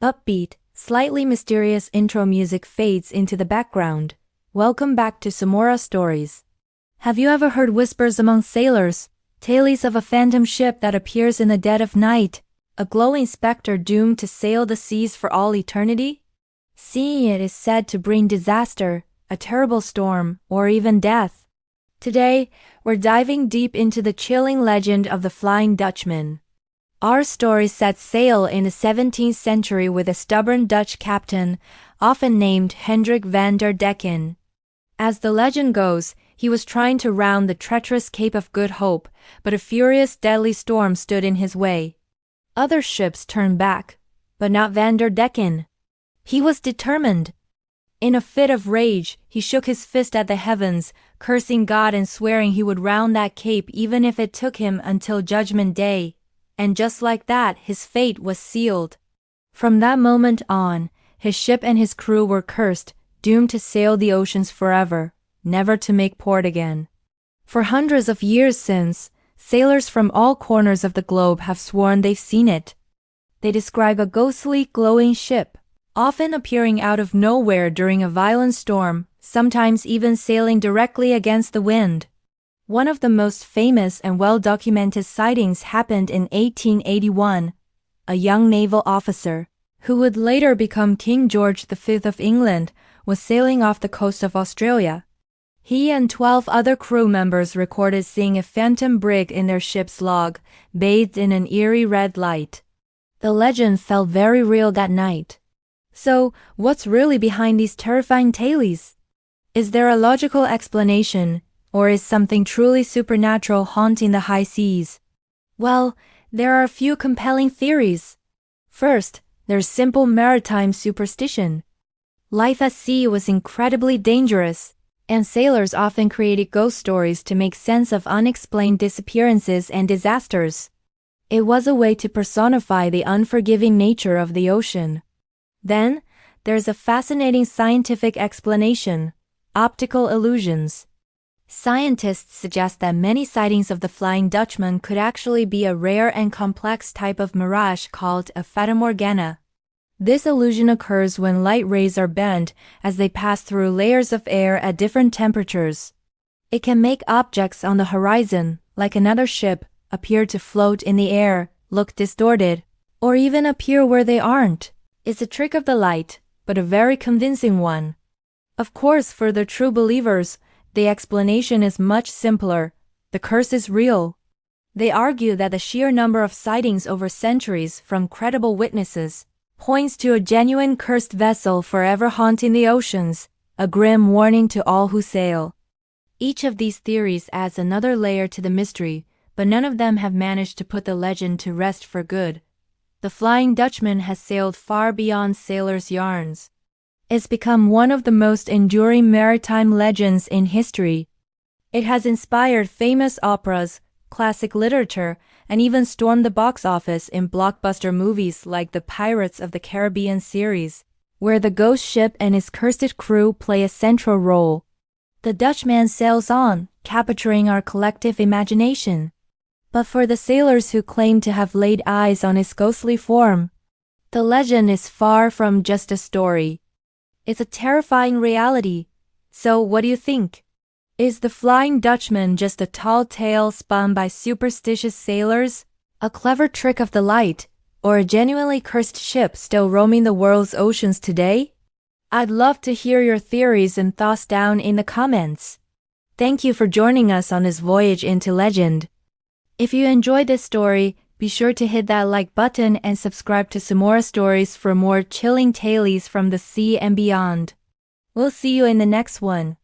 Upbeat, slightly mysterious intro music fades into the background. Welcome back to Somora Stories. Have you ever heard whispers among sailors, tales of a phantom ship that appears in the dead of night, a glowing specter doomed to sail the seas for all eternity? Seeing it is said to bring disaster, a terrible storm, or even death. Today, we're diving deep into the chilling legend of the Flying Dutchman. Our story sets sail in the 17th century with a stubborn Dutch captain, often named Hendrik van der Decken. As the legend goes, he was trying to round the treacherous Cape of Good Hope, but a furious, deadly storm stood in his way. Other ships turned back, but not Van der Decken. He was determined. In a fit of rage, he shook his fist at the heavens, cursing God and swearing he would round that cape even if it took him until Judgment Day. And just like that, his fate was sealed. From that moment on, his ship and his crew were cursed, doomed to sail the oceans forever, never to make port again. For hundreds of years since, sailors from all corners of the globe have sworn they've seen it. They describe a ghostly, glowing ship, often appearing out of nowhere during a violent storm, sometimes even sailing directly against the wind. One of the most famous and well-documented sightings happened in 1881. A young naval officer, who would later become King George V of England, was sailing off the coast of Australia. He and 12 other crew members recorded seeing a phantom brig in their ship's log, bathed in an eerie red light. The legend felt very real that night. So, what's really behind these terrifying tales? Is there a logical explanation, or is something truly supernatural haunting the high seas? Well, there are a few compelling theories. First, there's simple maritime superstition. Life at sea was incredibly dangerous, and sailors often created ghost stories to make sense of unexplained disappearances and disasters. It was a way to personify the unforgiving nature of the ocean. Then, there's a fascinating scientific explanation: optical illusions. Scientists suggest that many sightings of the Flying Dutchman could actually be a rare and complex type of mirage called a fatamorgana. This illusion occurs when light rays are bent as they pass through layers of air at different temperatures. It can make objects on the horizon, like another ship, appear to float in the air, look distorted, or even appear where they aren't. It's a trick of the light, but a very convincing one. Of course, for the true believers, the explanation is much simpler. The curse is real. They argue that the sheer number of sightings over centuries from credible witnesses points to a genuine cursed vessel forever haunting the oceans, a grim warning to all who sail. Each of these theories adds another layer to the mystery, but none of them have managed to put the legend to rest for good. The Flying Dutchman has sailed far beyond sailors' yarns. It's become one of the most enduring maritime legends in history. It has inspired famous operas, classic literature, and even stormed the box office in blockbuster movies like the Pirates of the Caribbean series, where the ghost ship and its cursed crew play a central role. The Dutchman sails on, capturing our collective imagination. But for the sailors who claim to have laid eyes on its ghostly form, the legend is far from just a story. It's a terrifying reality. So what do you think? Is the Flying Dutchman just a tall tale spun by superstitious sailors, a clever trick of the light, or a genuinely cursed ship still roaming the world's oceans today? I'd love to hear your theories and thoughts down in the comments. Thank you for joining us on this voyage into legend. If you enjoyed this story, be sure to hit that like button and subscribe to Somora Stories for more chilling tales from the sea and beyond. We'll see you in the next one.